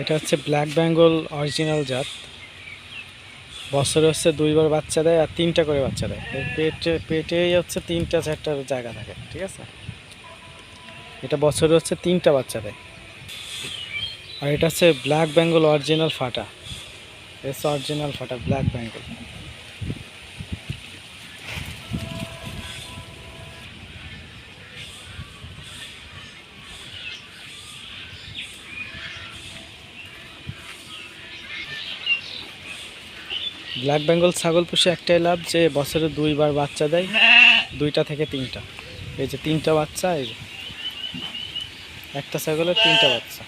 এটা হচ্ছে black Bengal original জাত। বছরে হচ্ছে 2বার বাচ্চা দেয় আর 3টা করে বাচ্চা দেয়। এর পেটেই হচ্ছে 3টা 4টা জায়গা থাকে, ঠিক আছে। এটা বছরে হচ্ছে 3টা বাচ্চা দেয়। আর এটা হচ্ছে ব্ল্যাক বেঙ্গল অরিজিনাল ফাটা। এস অরিজিনাল ফাটা ব্ল্যাক বেঙ্গল। ব্ল্যাক বেঙ্গল ছাগল পুষে একটাই লাভ যে বছরে 2বার বাচ্চা দেয়, 2টা থেকে 3টা। এই যে 3টা বাচ্চা, এই যে একটা ছাগলের 3টা বাচ্চা।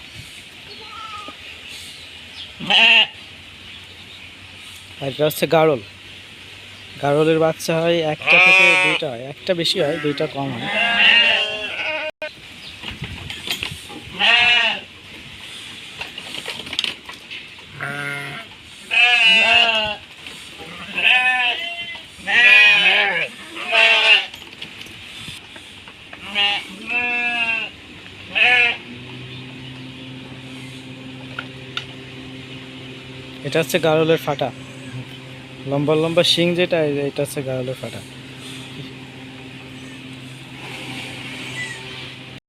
আর এটা হচ্ছে গাড়ল। গাড়লের বাচ্চা হয় একটা থেকে 2টা হয়, একটা বেশি হয় 2টা কম হয়। এটা হচ্ছে গাড়লের ফাটা, লম্বা লম্বা শিং যেটা, এটা হচ্ছে গাড়লের ফাটা।